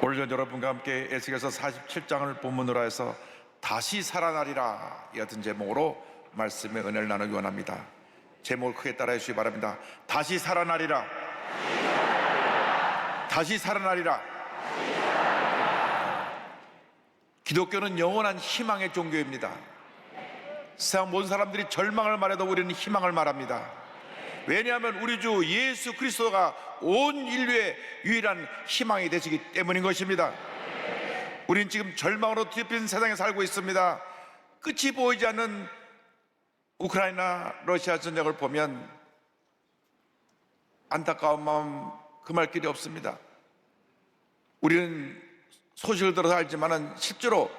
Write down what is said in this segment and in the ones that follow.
오늘 여러분과 함께 에스겔서 47장을 본문으로 해서 다시 살아나리라 이 같은 제목으로 말씀의 은혜를 나누기 원합니다. 제목을 크게 따라해 주시기 바랍니다. 다시 살아나리라. 다시 살아나리라. 기독교는 영원한 희망의 종교입니다. 세상 모든 사람들이 절망을 말해도 우리는 희망을 말합니다. 왜냐하면 우리 주 예수 그리스도가 온 인류의 유일한 희망이 되시기 때문인 것입니다. 우리는 지금 절망으로 뒤덮인 세상에 살고 있습니다. 끝이 보이지 않는 우크라이나 러시아 전쟁을 보면 안타까운 마음 금할 길이 없습니다. 우리는 소식을 들어서 알지만 실제로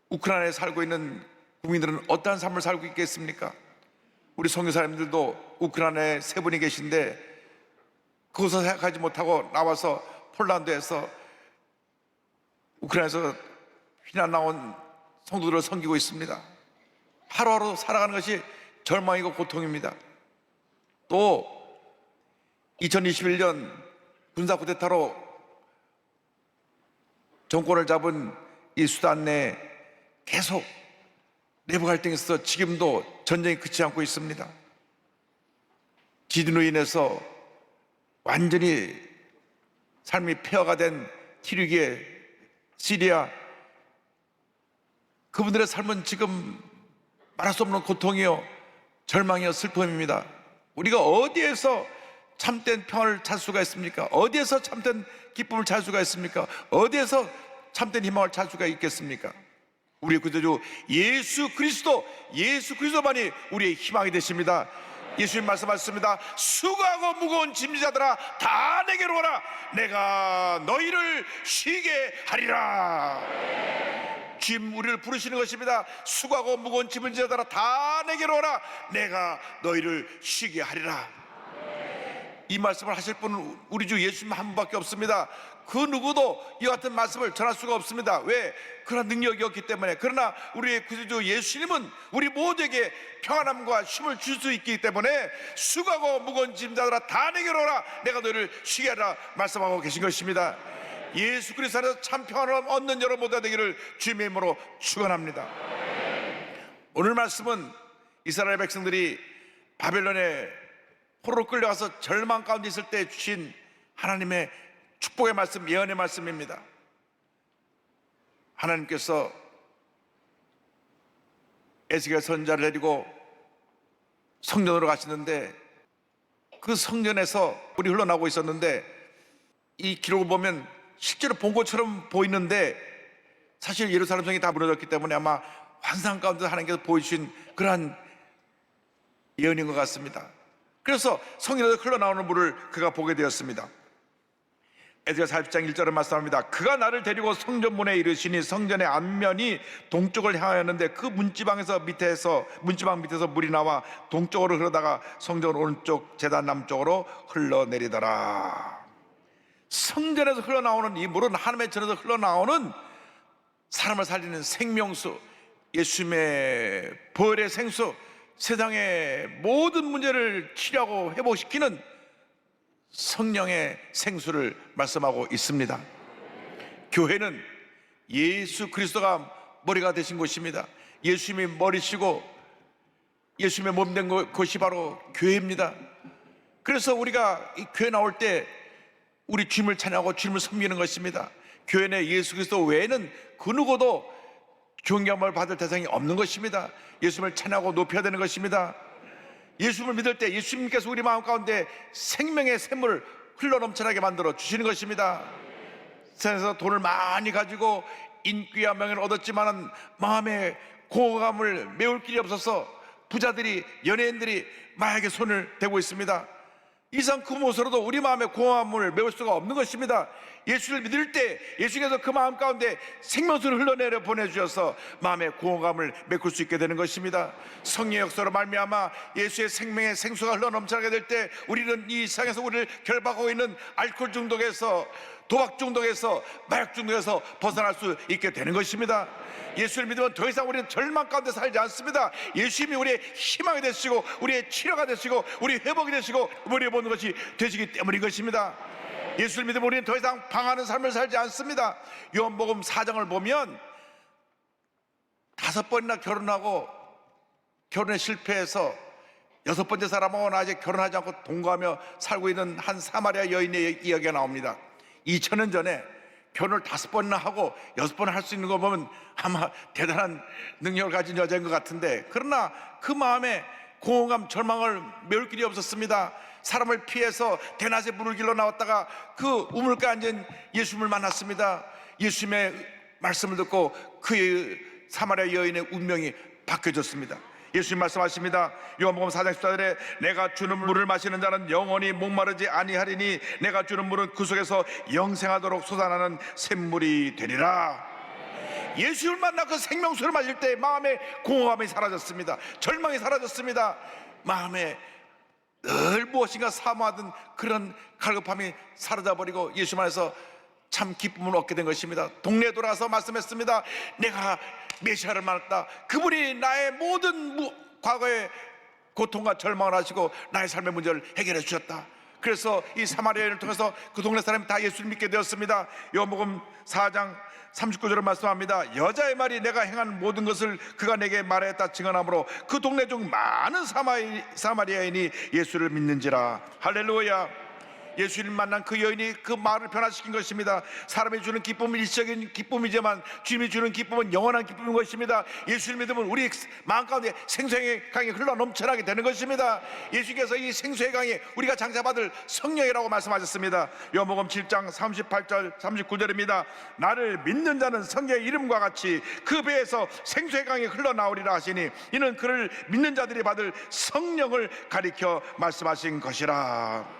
우크라이나에 살고 있는 국민들은 어떠한 삶을 살고 있겠습니까? 우리 선교사님들도 우크라이나에 세 분이 계신데 그곳에서 생각하지 못하고 나와서 폴란드에서 우크라이나에서 피난 나온 성도들을 섬기고 있습니다. 하루하루 살아가는 것이 절망이고 고통입니다. 또 2021년 군사 쿠데타로 정권을 잡은 이 수단 내에 계속 내부 갈등이 있어서 지금도 전쟁이 그치지 않고 있습니다. 지진으로 인해서 완전히 삶이 폐허가 된 튀르기에 시리아, 그분들의 삶은 지금 말할 수 없는 고통이요 절망이요 슬픔입니다. 우리가 어디에서 참된 평화를 찾을 수가 있습니까? 어디에서 참된 기쁨을 찾을 수가 있습니까? 어디에서 참된 희망을 찾을 수가 있겠습니까? 우리의 구주주 예수 그리스도만이 우리의 희망이 되십니다. 예수님 말씀하셨습니다. 수고하고 무거운 짐자들아 다 내게로 오라. 내가 너희를 쉬게 하리라. 주님 우리를 부르시는 것입니다. 수고하고 무거운 짐을 지자들아 다 내게로 오라. 내가 너희를 쉬게 하리라. 이 말씀을 하실 분은 우리 주 예수님 한 분밖에 없습니다. 그 누구도 이와 같은 말씀을 전할 수가 없습니다. 왜? 그런 능력이 없기 때문에. 그러나 우리의 구주 예수님은 우리 모두에게 평안함과 쉼을 줄 수 있기 때문에 수고하고 무거운 짐자들아 다 내게로 오라. 내가 너희를 쉬게 하라 말씀하고 계신 것입니다. 예수 그리스도 안에서 참 평안을 얻는 여러분 모두가 되기를 주님의 이름으로 축원합니다. 오늘 말씀은 이스라엘 백성들이 바벨론에 포로로 끌려가서 절망 가운데 있을 때 주신 하나님의 축복의 말씀, 예언의 말씀입니다. 하나님께서 에스겔 선지자를 데리고 성전으로 가시는데 그 성전에서 불이 흘러나오고 있었는데 이 기록을 보면 실제로 본 것처럼 보이는데 사실 예루살렘 성이 다 무너졌기 때문에 아마 환상 가운데 하나님께서 보여주신 그러한 예언인 것 같습니다. 그래서 성전에서 흘러나오는 물을 그가 보게 되었습니다. 에스겔 40장 1절에 말씀합니다. 그가 나를 데리고 성전문에 이르시니 성전의 앞면이 동쪽을 향하였는데 그 문지방 밑에서 물이 나와 동쪽으로 흐르다가 성전 오른쪽 제단 남쪽으로 흘러내리더라. 성전에서 흘러나오는 이 물은 하나님의 전에서 흘러나오는 사람을 살리는 생명수, 예수님의 부활의 생수, 세상의 모든 문제를 치료하고 회복시키는 성령의 생수를 말씀하고 있습니다. 교회는 예수 그리스도가 머리가 되신 곳입니다. 예수님이 머리시고 예수님의 몸 된 곳이 바로 교회입니다. 그래서 우리가 이 교회 나올 때 우리 주님을 찬양하고 주님을 섬기는 것입니다. 교회 내 예수 그리스도 외에는 그 누구도 존경함을 받을 대상이 없는 것입니다. 예수님을 찬양하고 높여야 되는 것입니다. 예수님을 믿을 때 예수님께서 우리 마음 가운데 생명의 샘물을 흘러넘쳐나게 만들어 주시는 것입니다. 세상에서 돈을 많이 가지고 인기와 명예를 얻었지만 마음에 공허감을 메울 길이 없어서 부자들이, 연예인들이 마약에 손을 대고 있습니다. 이상 그 모습으로도 우리 마음에 공허함을 메울 수가 없는 것입니다. 예수를 믿을 때 예수께서 그 마음 가운데 생명수를 흘러내려 보내주셔서 마음의 공허감을 메꿀 수 있게 되는 것입니다. 성령의 역사로 말미암아 예수의 생명의 생수가 흘러넘쳐나게 될 때 우리는 이 세상에서 우리를 결박하고 있는 알코올 중독에서, 도박 중독에서, 마약 중독에서 벗어날 수 있게 되는 것입니다. 예수를 믿으면 더 이상 우리는 절망 가운데 살지 않습니다. 예수님이 우리의 희망이 되시고 우리의 치료가 되시고 우리의 회복이 되시고 우리의 모든 것이 되시기 때문인 것입니다. 예수를 믿으면 우리는 더 이상 방황하는 삶을 살지 않습니다. 요한복음 4장을 보면 5번이나 결혼하고 결혼에 실패해서 6번째 사람하고 아직 결혼하지 않고 동거하며 살고 있는 한 사마리아 여인의 이야기가 나옵니다. 2000년 전에 결혼을 5번이나 하고 6번 할 수 있는 거 보면 아마 대단한 능력을 가진 여자인 것 같은데, 그러나 그 마음에 공허감, 절망을 메울 길이 없었습니다. 사람을 피해서 대낮에 물을 길러 나왔다가 그 우물가에 앉은 예수님을 만났습니다. 예수님의 말씀을 듣고 그 사마리아 여인의 운명이 바뀌어졌습니다. 예수님 말씀하십니다. 요한복음 4장 14절에 내가 주는 물을 마시는 자는 영원히 목마르지 아니하리니 내가 주는 물은 그 속에서 영생하도록 솟아나는 샘물이 되리라. 예수를 만나 그 생명수를 마실 때 마음의 공허함이 사라졌습니다. 절망이 사라졌습니다. 마음에 늘 무엇인가 사모하던 그런 갈급함이 사라져버리고 예수 안에서 참 기쁨을 얻게 된 것입니다. 동네에 돌아가서 말씀했습니다. 내가 메시아를 만났다. 그분이 나의 모든 과거의 고통과 절망을 하시고 나의 삶의 문제를 해결해 주셨다. 그래서 이 사마리아인을 통해서 그 동네 사람이 다 예수를 믿게 되었습니다. 요한복음 4장 39절을 말씀합니다. 여자의 말이 내가 행한 모든 것을 그가 내게 말했다 증언하므로 그 동네 중 많은 사마리아인이 예수를 믿는지라. 할렐루야. 예수님 만난 그 여인이 그 말을 변화시킨 것입니다. 사람이 주는 기쁨은 일시적인 기쁨이지만 주님이 주는 기쁨은 영원한 기쁨인 것입니다. 예수를 믿으면 우리 마음 가운데 생수의 강이 흘러 넘쳐나게 되는 것입니다. 예수께서 이 생수의 강이 우리가 장사받을 성령이라고 말씀하셨습니다. 요한복음 7장 38절 39절입니다. 나를 믿는 자는 성령의 이름과 같이 그 배에서 생수의 강이 흘러나오리라 하시니 이는 그를 믿는 자들이 받을 성령을 가리켜 말씀하신 것이라.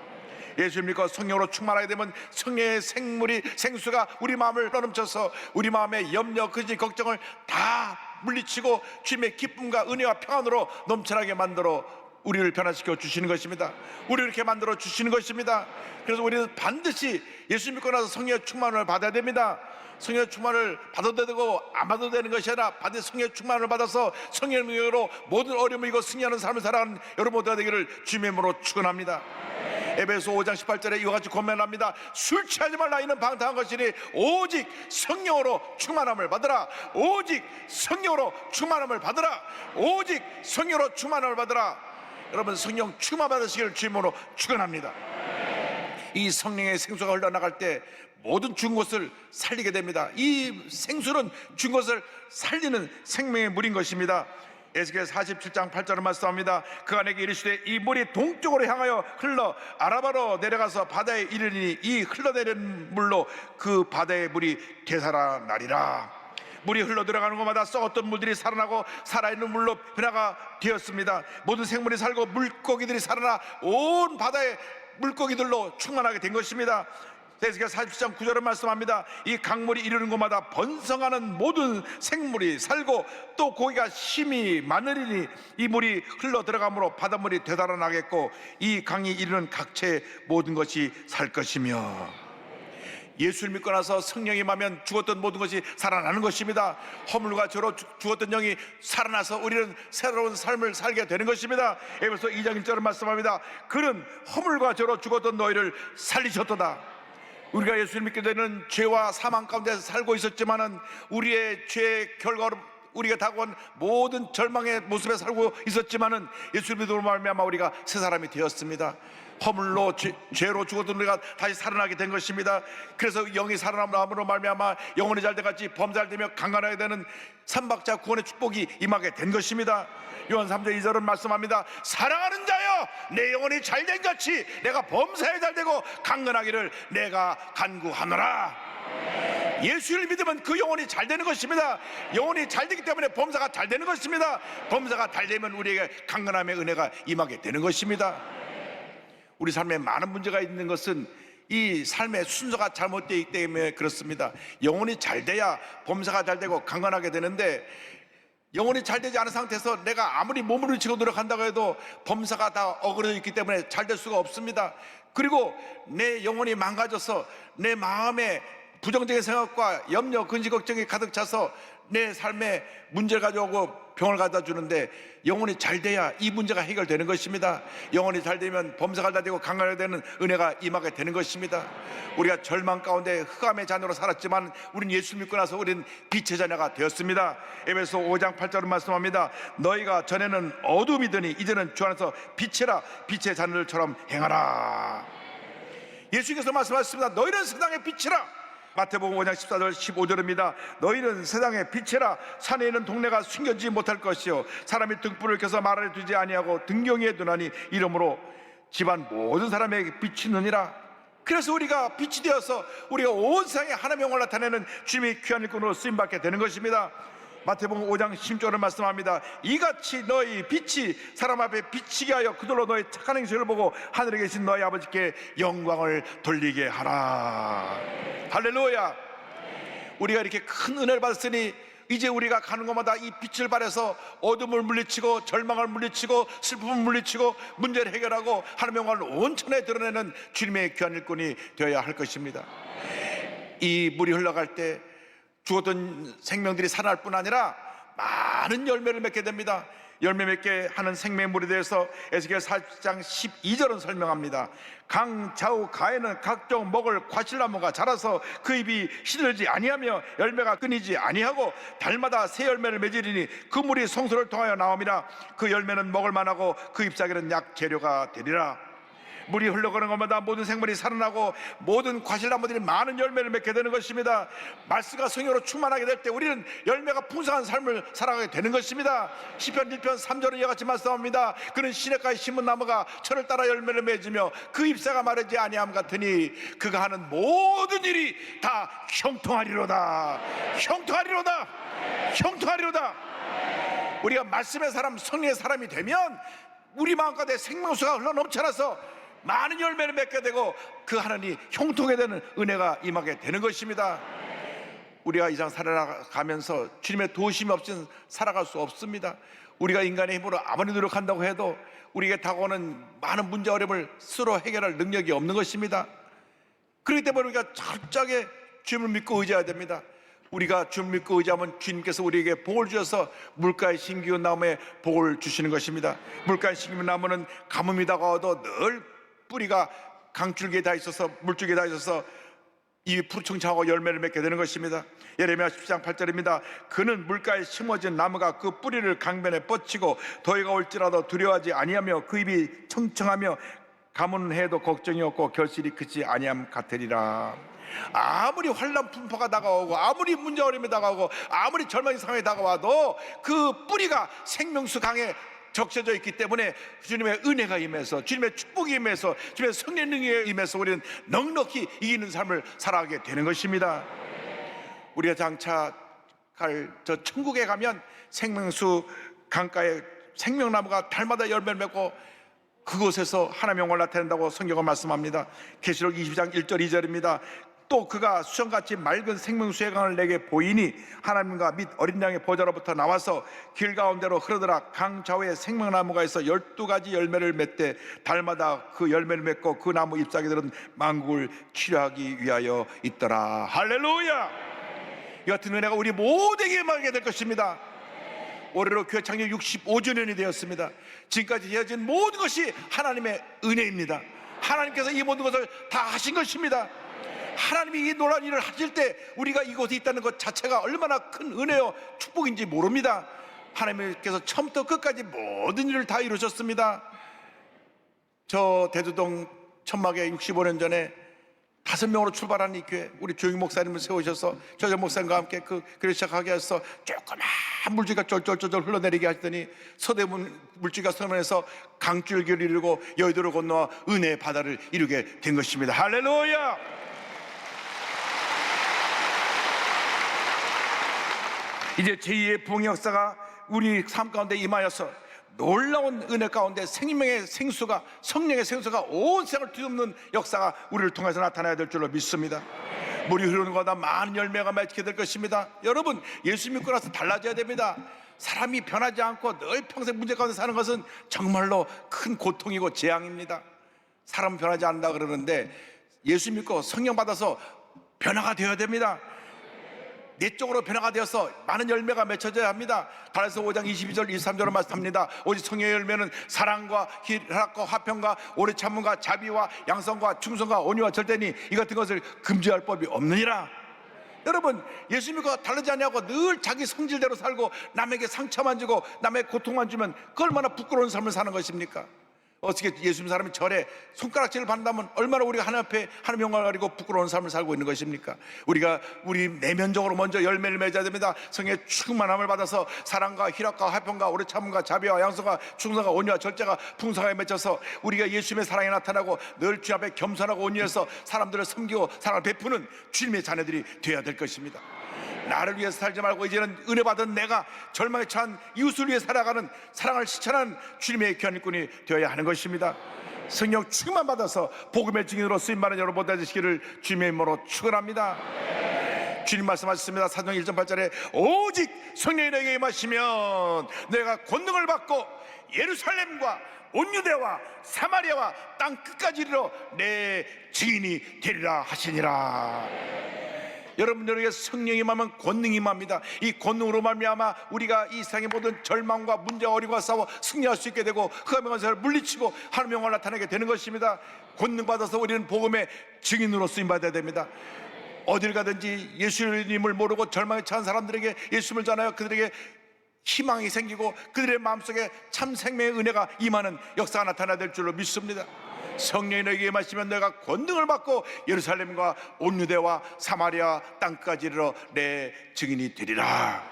예수 믿고 성령으로 충만하게 되면 성령의 생수가 우리 마음을 넘쳐서 우리 마음의 염려, 근심, 걱정을 다 물리치고 주님의 기쁨과 은혜와 평안으로 넘쳐나게 만들어 우리를 변화시켜 주시는 것입니다. 우리를 이렇게 만들어 주시는 것입니다. 그래서 우리는 반드시 예수 믿고 나서 성령의 충만을 받아야 됩니다. 성령의 충만을 받아도 되고 안 받아도 되는 것이 아니라 반드시 성령의 충만을 받아서 성령의 능력으로 모든 어려움을 이기고 승리하는 삶을 살아가는 여러분 모두가 되기를 주님의 이름으로 축원합니다. 에베소 5장 18절에 이와 같이 권면합니다. 술 취하지 말라. 이는 방탕한 것이니 오직 성령으로 충만함을 받으라. 오직 성령으로 충만함을 받으라. 오직 성령으로 충만함을 받으라. 여러분 성령 충만 받으시기를 주님으로 축원합니다. 이 성령의 생수가 흘러나갈 때 모든 죽은 것을 살리게 됩니다. 이 생수는 죽은 것을 살리는 생명의 물인 것입니다. 에스겔 47장 8절을 말씀합니다. 그가 내게 이르시되 이 물이 동쪽으로 향하여 흘러 아라바로 내려가서 바다에 이르니 이 흘러내린 물로 그 바다의 물이 되살아나리라. 물이 흘러 들어가는 곳마다 썩었던 물들이 살아나고 살아있는 물로 변화가 되었습니다. 모든 생물이 살고 물고기들이 살아나 온 바다의 물고기들로 충만하게 된 것입니다. 에스겔 47장 9절을 말씀합니다. 이 강물이 이르는 곳마다 번성하는 모든 생물이 살고 또 고기가 심히 많으리니 이 물이 흘러 들어가므로 바닷물이 되살아나겠고 이 강이 이르는 각처의 모든 것이 살 것이며. 예수를 믿고 나서 성령이 임하면 죽었던 모든 것이 살아나는 것입니다. 허물과 죄로 죽었던 영이 살아나서 우리는 새로운 삶을 살게 되는 것입니다. 에베소 2장 1절을 말씀합니다. 그는 허물과 죄로 죽었던 너희를 살리셨도다. 우리가 예수를 믿게 되는 죄와 사망 가운데서 살고 있었지만은 우리의 죄의 결과로 우리가 다가온 모든 절망의 모습에 살고 있었지만은 예수를 믿음으로 말미암아 우리가 새 사람이 되었습니다. 허물로 죄로 죽었던 우리가 다시 살아나게 된 것입니다. 그래서 영이 살아남으로 말미암아 영혼이 잘돼같이 범잘되며 강건하게 되는 삼박자 구원의 축복이 임하게 된 것입니다. 요한 3장 2절은 말씀합니다. 사랑하는 자여 내 영혼이 잘된 같이 내가 범사에 잘되고 강건하기를 내가 간구하노라. 예수를 믿으면 그 영혼이 잘 되는 것입니다. 영혼이 잘 되기 때문에 범사가 잘 되는 것입니다. 범사가 잘 되면 우리에게 강건함의 은혜가 임하게 되는 것입니다. 우리 삶에 많은 문제가 있는 것은 이 삶의 순서가 잘못되어 있기 때문에 그렇습니다. 영혼이 잘 돼야 범사가 잘 되고 강건하게 되는데 영혼이 잘 되지 않은 상태에서 내가 아무리 몸을 치고 노력한다고 해도 범사가 다 어그러져 있기 때문에 잘 될 수가 없습니다. 그리고 내 영혼이 망가져서 내 마음에 부정적인 생각과 염려, 근심, 걱정이 가득 차서 내 삶에 문제를 가져오고 병을 갖다 주는데 영혼이 잘 돼야 이 문제가 해결되는 것입니다. 영혼이 잘 되면 범사가 다 되고 강건하게 되는 은혜가 임하게 되는 것입니다. 우리가 절망 가운데 흑암의 자녀로 살았지만 우린 예수 믿고 나서 우린 빛의 자녀가 되었습니다. 에베소 5장 8절은 말씀합니다. 너희가 전에는 어둠이더니 이제는 주 안에서 빛이라, 빛의 자녀들처럼 행하라. 예수께서 말씀하셨습니다. 너희는 세상의 빛이라. 마태복음 5장 14절 15절입니다. 너희는 세상의 빛이라. 산에 있는 동네가 숨겨지지 못할 것이요 사람이 등불을 켜서 마루에 두지 아니하고 등경이에 두나니 이러므로 집안 모든 사람에게 빛이 느니라. 그래서 우리가 빛이 되어서 우리가 온 세상에 하나님의 영광을 나타내는 주님의 귀한 일꾼으로 쓰임받게 되는 것입니다. 마태복음 5장 10절을 말씀합니다. 이같이 너희 빛이 사람 앞에 비치게 하여 그들로 너희 착한 행실을 보고 하늘에 계신 너희 아버지께 영광을 돌리게 하라. 할렐루야. 우리가 이렇게 큰 은혜를 받았으니 이제 우리가 가는 곳마다 이 빛을 발해서 어둠을 물리치고 절망을 물리치고 슬픔을 물리치고 문제를 해결하고 하나님의 영광을 온천에 드러내는 주님의 귀한 일꾼이 되어야 할 것입니다. 이 물이 흘러갈 때 죽었던 생명들이 살아날 뿐 아니라 많은 열매를 맺게 됩니다. 열매 맺게 하는 생명의 물에 대해서 에스겔 4장 12절은 설명합니다. 강 좌우 가에는 각종 먹을 과실나무가 자라서 그 잎이 시들지 아니하며 열매가 끊이지 아니하고 달마다 새 열매를 맺으리니 그 물이 성소를 통하여 나옴이라. 그 열매는 먹을 만하고 그 잎사귀는 약 재료가 되리라. 물이 흘러가는 것마다 모든 생물이 살아나고 모든 과실나무들이 많은 열매를 맺게 되는 것입니다. 말씀과 성령으로 충만하게 될 때 우리는 열매가 풍성한 삶을 살아가게 되는 것입니다. 시편 1편 3절은 이와 같이 말씀합니다. 그는 시냇가에 심은 나무가 철을 따라 열매를 맺으며 그 잎사가 마르지 아니함 같으니 그가 하는 모든 일이 다 형통하리로다. 형통하리로다. 형통하리로다. 우리가 말씀의 사람, 성령의 사람이 되면 우리 마음가운데 생명수가 흘러넘쳐나서 많은 열매를 맺게 되고 그 하나님이 형통하게 되는 은혜가 임하게 되는 것입니다. 우리가 이 세상 살아가면서 주님의 도우심이 없이는 살아갈 수 없습니다. 우리가 인간의 힘으로 아무리 노력한다고 해도 우리에게 다가오는 많은 문제 어려움을 스스로 해결할 능력이 없는 것입니다. 그렇기 때문에 우리가 철저하게 주님을 믿고 의지해야 됩니다. 우리가 주님을 믿고 의지하면 주님께서 우리에게 복을 주셔서 물가에 심기운 나무에 복을 주시는 것입니다. 물가에 심기운 나무는 가뭄이 다가와도 늘 뿌리가 강줄기에 다 있어서 물줄기에 다 있어서 이 푸르청청하고 열매를 맺게 되는 것입니다. 예레미야 10장 8절입니다. 그는 물가에 심어진 나무가 그 뿌리를 강변에 뻗치고 더위가 올지라도 두려워하지 아니하며 그 잎이 청청하며 가뭄해도 걱정이 없고 결실이 크지 아니함 같으리라. 아무리 환난 풍파가 다가오고 아무리 문제 어려움이 다가오고 아무리 절망의 상황이 다가와도 그 뿌리가 생명수 강에 적셔져 있기 때문에 주님의 은혜가 임해서 주님의 축복이 임해서 주님의 성령 능력이 임해서 우리는 넉넉히 이기는 삶을 살아가게 되는 것입니다. 우리가 장차 갈 저 천국에 가면 생명수 강가에 생명나무가 달마다 열매를 맺고 그곳에서 하나님의 영광을 나타낸다고 성경은 말씀합니다. 계시록 20장 1절 2절입니다. 또 그가 수정같이 맑은 생명수의 강을 내게 보이니 하나님과 및 어린 양의 보좌로부터 나와서 길 가운데로 흐르더라. 강 좌우에 생명나무가 있어 12가지 열매를 맺되 달마다 그 열매를 맺고 그 나무 잎사귀들은 만국을 치료하기 위하여 있더라. 할렐루야. 이 같은 은혜가 우리 모두에게 임하게 될 것입니다. 올해로 교회 창립 65주년이 되었습니다. 지금까지 이어진 모든 것이 하나님의 은혜입니다. 하나님께서 이 모든 것을 다 하신 것입니다. 하나님이 이 놀라운 일을 하실 때 우리가 이곳에 있다는 것 자체가 얼마나 큰 은혜요 축복인지 모릅니다. 하나님께서 처음부터 끝까지 모든 일을 다 이루셨습니다. 저 대두동 천막에 65년 전에 5명으로 출발한 이 교회, 우리 조영 목사님을 세우셔서 저전 목사님과 함께 그 교회 시작하게 해서 조그만 물줄기가 쫄쫄쫄 흘러내리게 하시더니 서대문 물줄기가 서면에서 강줄기를 이루고 여의도를 건너와 은혜의 바다를 이루게 된 것입니다. 할렐루야. 이제 제2의 부흥의 역사가 우리 삶 가운데 임하여서 놀라운 은혜 가운데 생명의 생수가, 성령의 생수가 온 세상을 뒤덮는 역사가 우리를 통해서 나타나야 될 줄로 믿습니다. 물이 흐르는 것보다 많은 열매가 맺게 될 것입니다. 여러분, 예수 믿고 나서 달라져야 됩니다. 사람이 변하지 않고 늘 평생 문제 가운데 사는 것은 정말로 큰 고통이고 재앙입니다. 사람은 변하지 않는다 그러는데 예수 믿고 성령 받아서 변화가 되어야 됩니다. 내적으로 변화가 되어서 많은 열매가 맺혀져야 합니다. 갈라디아서 5장 22절 23절로 말씀합니다. 오직 성령의 열매는 사랑과 희락과 화평과 오래 참음과 자비와 양성과 충성과 온유와 절대니 이 같은 것을 금지할 법이 없느니라. 여러분, 예수 믿고 다르지 않냐고 늘 자기 성질대로 살고 남에게 상처만 주고 남에게 고통만 주면 그 얼마나 부끄러운 삶을 사는 것입니까? 어떻게 예수 믿는 사람이 절에 손가락질을 받는다면 얼마나 우리가 하나님 앞에 하나님 영광을 가리고 부끄러운 삶을 살고 있는 것입니까? 우리 내면적으로 먼저 열매를 맺어야 됩니다. 성령의 충만함을 받아서 사랑과 희락과 화평과 오래 참음과 자비와 양성과 충성과 온유와 절제가 풍성하게 맺혀서 우리가 예수님의 사랑이 나타나고 늘 주 앞에 겸손하고 온유해서 사람들을 섬기고 사랑을 베푸는 주님의 자녀들이 되어야 될 것입니다. 나를 위해서 살지 말고 이제는 은혜 받은 내가 절망에 처한 이웃을 위해 살아가는 사랑을 실천하는 주님의 견인꾼이 되어야 하는 것입니다. 성령 충만 받아서 복음의 증인으로 쓰임받는 여러분 되시기를 주님의 이름으로 축원합니다. 주님 말씀하셨습니다. 사도행 1장 8절에 오직 성령이 너에게 임하시면 내가 권능을 받고 예루살렘과 온 유대와 사마리아와 땅 끝까지 이르러 내 증인이 되리라 하시니라. 여러분들에게 성령이 임하면 권능이 임합니다. 이 권능으로 말미암아 우리가 이 세상의 모든 절망과 문제와 어려움과 싸워 승리할 수 있게 되고 흑암의 권세를 물리치고 하나님의 영광을 나타내게 되는 것입니다. 권능 받아서 우리는 복음의 증인으로 쓰임받아야 됩니다. 어딜 가든지 예수님을 모르고 절망에 처한 사람들에게 예수님을 전하여 그들에게 희망이 생기고 그들의 마음속에 참 생명의 은혜가 임하는 역사가 나타나야 될 줄로 믿습니다. 성령이 너에게 임하시면 내가 권능을 받고 예루살렘과 온 유대와 사마리아 땅까지 이르러 내 증인이 되리라.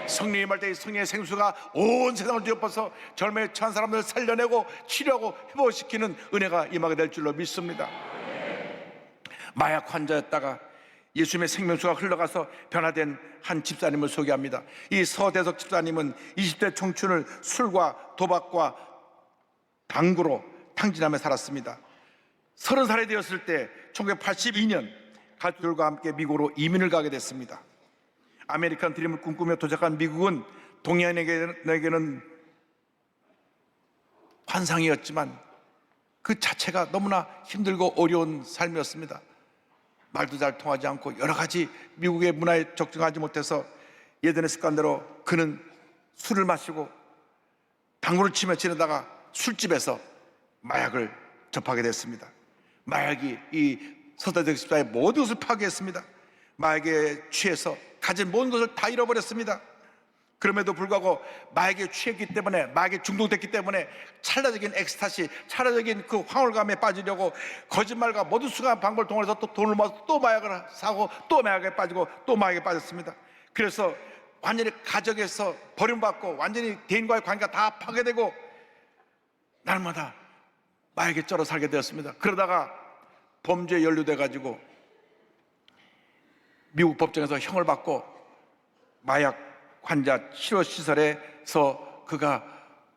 성령이 임할 때 성령의 생수가 온 세상을 뒤엎어서 절망에 처한 사람들을 살려내고 치료하고 회복시키는 은혜가 임하게 될 줄로 믿습니다. 마약 환자였다가 예수님의 생명수가 흘러가서 변화된 한 집사님을 소개합니다. 이 서대석 집사님은 20대 청춘을 술과 도박과 당구로 탕진하며 살았습니다. 30살이 되었을 때 1982년 가족들과 함께 미국으로 이민을 가게 됐습니다. 아메리칸 드림을 꿈꾸며 도착한 미국은 동양인에게는 환상이었지만 그 자체가 너무나 힘들고 어려운 삶이었습니다. 말도 잘 통하지 않고 여러 가지 미국의 문화에 적응하지 못해서 예전의 습관대로 그는 술을 마시고 당구를 치며 지내다가 술집에서 마약을 접하게 됐습니다. 마약이 이 서대석 집사의 모든 것을 파괴했습니다. 마약에 취해서 가진 모든 것을 다 잃어버렸습니다. 그럼에도 불구하고 마약에 취했기 때문에, 마약에 중독됐기 때문에 찰나적인 엑스타시, 찰나적인 그 황홀감에 빠지려고 거짓말과 모든 수많은 방법을 통해서 또 돈을 모아서 또 마약을 사고 또 마약에 빠지고 또 마약에 빠졌습니다. 그래서 완전히 가정에서 버림받고 완전히 대인과의 관계가 다 파괴되고 날마다 마약에 쩔어 살게 되었습니다. 그러다가 범죄에 연루돼 가지고 미국 법정에서 형을 받고 마약 환자 치료시설에서 그가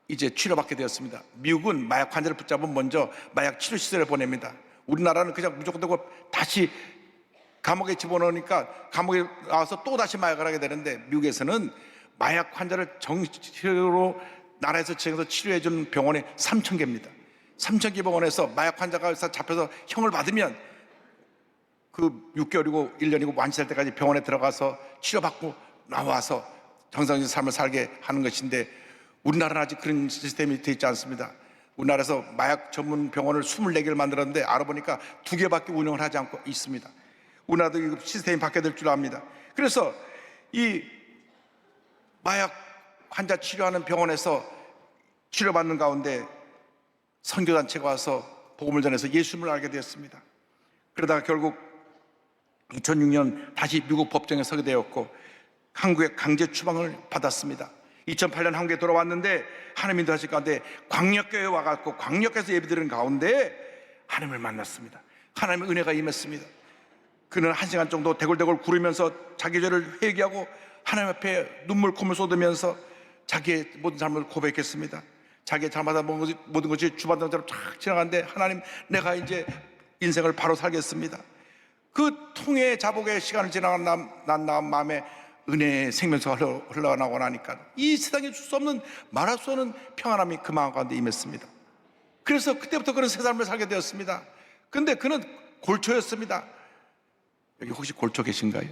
이제 치료받게 되었습니다. 미국은 마약 환자를 붙잡으면 먼저 마약 치료시설에 보냅니다. 우리나라는 그냥 무조건 되고 다시 감옥에 집어넣으니까 감옥에 나와서 또 다시 마약을 하게 되는데, 미국에서는 마약 환자를 정치로 나라에서 지정해서 치료해주는 병원이 3,000개입니다. 3,000개 병원에서 마약 환자가 잡혀서 형을 받으면 그 6개월이고 1년이고 완치될 때까지 병원에 들어가서 치료받고 나와서 정상적인 삶을 살게 하는 것인데, 우리나라는 아직 그런 시스템이 되어 있지 않습니다. 우리나라에서 마약 전문 병원을 24개를 만들었는데 알아보니까 2개밖에 운영을 하지 않고 있습니다. 우리나라도 이 시스템이 바뀌어야 될 줄 압니다. 그래서 이 마약 환자 치료하는 병원에서 치료받는 가운데 선교단체가 와서 복음을 전해서 예수님을 알게 되었습니다. 그러다가 결국 2006년 다시 미국 법정에 서게 되었고 한국의 강제 추방을 받았습니다. 2008년 한국에 돌아왔는데 하나님 인도하실 가운데 광역교회에 와갖고 광역에서 예배드리는 가운데 하나님을 만났습니다. 하나님의 은혜가 임했습니다. 그는 1시간 정도 대굴대굴 구르면서 자기 죄를 회개하고 하나님 앞에 눈물 콧물 쏟으면서 자기의 모든 삶을 고백했습니다. 자기의 잘못한 모든 것이 주반장처럼 쫙 지나가는데, 하나님, 내가 이제 인생을 바로 살겠습니다. 그 통해 자복의 시간을 지나간 난 마음에 은혜의 생명수가 흘러나오고 나니까 이 세상에 줄 수 없는, 말할 수 없는 평안함이 그 마음 가운데 임했습니다. 그래서 그때부터 그런 새 삶을 살게 되었습니다. 근데 그는 골초였습니다. 여기 혹시 골초 계신가요?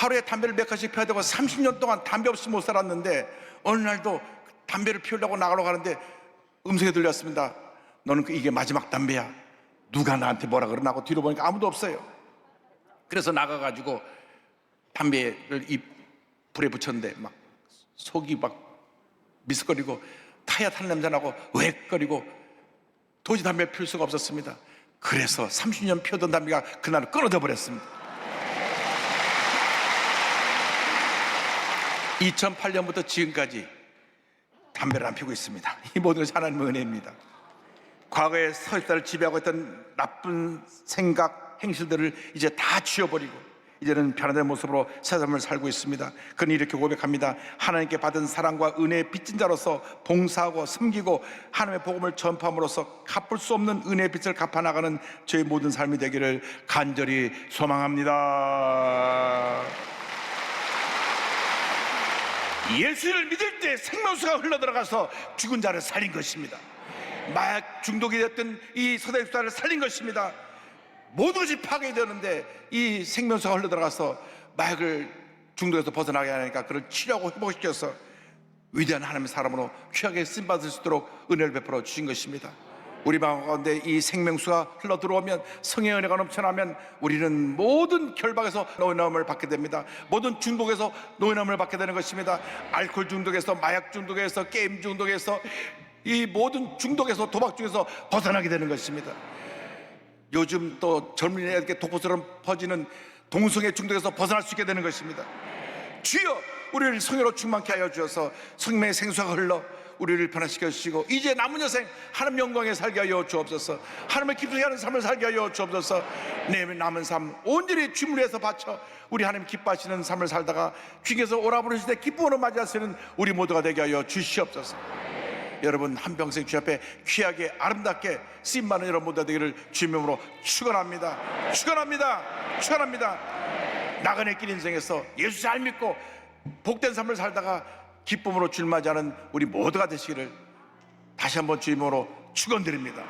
하루에 담배를 몇 가지씩 피워야 되고 30년 동안 담배 없이 못 살았는데 어느 날도 담배를 피우려고 나가려고 하는데 음성이 들렸습니다. 너는 이게 마지막 담배야. 누가 나한테 뭐라 그러나 하고 뒤로 보니까 아무도 없어요. 그래서 나가가지고 담배를 이 불에 붙였는데 막 속이 막 미스거리고 타야 탄 냄새 나고 으웩거리고 도저히 담배를 피울 수가 없었습니다. 그래서 30년 피우던 담배가 그날 끊어져 버렸습니다. 2008년부터 지금까지 담배를 안 피우고 있습니다. 이 모든 것이 하나님의 은혜입니다. 과거에 설사를 지배하고 있던 나쁜 생각, 행실들을 이제 다 지워버리고 이제는 변화된 모습으로 새 삶을 살고 있습니다. 그는 이렇게 고백합니다. 하나님께 받은 사랑과 은혜의 빚진 자로서 봉사하고 섬기고 하나님의 복음을 전파함으로써 갚을 수 없는 은혜의 빚을 갚아나가는 저희 모든 삶이 되기를 간절히 소망합니다. 예수를 믿을 때 생명수가 흘러들어가서 죽은 자를 살린 것입니다. 마약 중독이 됐던 이 서대입사를 살린 것입니다. 모든 것이 파괴되었는데 이 생명수가 흘러들어가서 마약을 중독에서 벗어나게 하니까 그를 치료하고 회복시켜서 위대한 하나님의 사람으로 귀하게 쓰임받을 수 있도록 은혜를 베풀어 주신 것입니다. 우리 마음 가운데 이 생명수가 흘러들어오면 성령의 은혜가 넘쳐나면 우리는 모든 결박에서 노인함을 받게 됩니다. 모든 중독에서 노인함을 받게 되는 것입니다. 알코올 중독에서, 마약 중독에서, 게임 중독에서, 이 모든 중독에서, 도박 중에서 벗어나게 되는 것입니다. 요즘 또 젊은이에게 독보처럼 퍼지는 동성애 중독에서 벗어날 수 있게 되는 것입니다. 주여, 우리를 성령으로 충만케 하여 주셔서 성령의 생수가 흘러 우리를 변화시켜 주시고 이제 남은 여생 하나님 영광에 살게 하여 주옵소서. 하나님의 기쁘게 하는 삶을 살게 하여 주옵소서. 내 남은 삶 온전히 주님을 위해서 바쳐 우리 하나님 기뻐하시는 삶을 살다가 주께서 오라 부르실 때 기쁨으로 맞이하시는 우리 모두가 되게 하여 주시옵소서. 여러분 한평생 주 앞에 귀하게 아름답게 쓰임받는 여러분 모두가 되기를 주님으로 축원합니다. 축원합니다. 축원합니다. 나그네 길 인생에서 예수 잘 믿고 복된 삶을 살다가 기쁨으로 주님 맞이하는 우리 모두가 되시기를 다시 한번 주님으로 축원드립니다.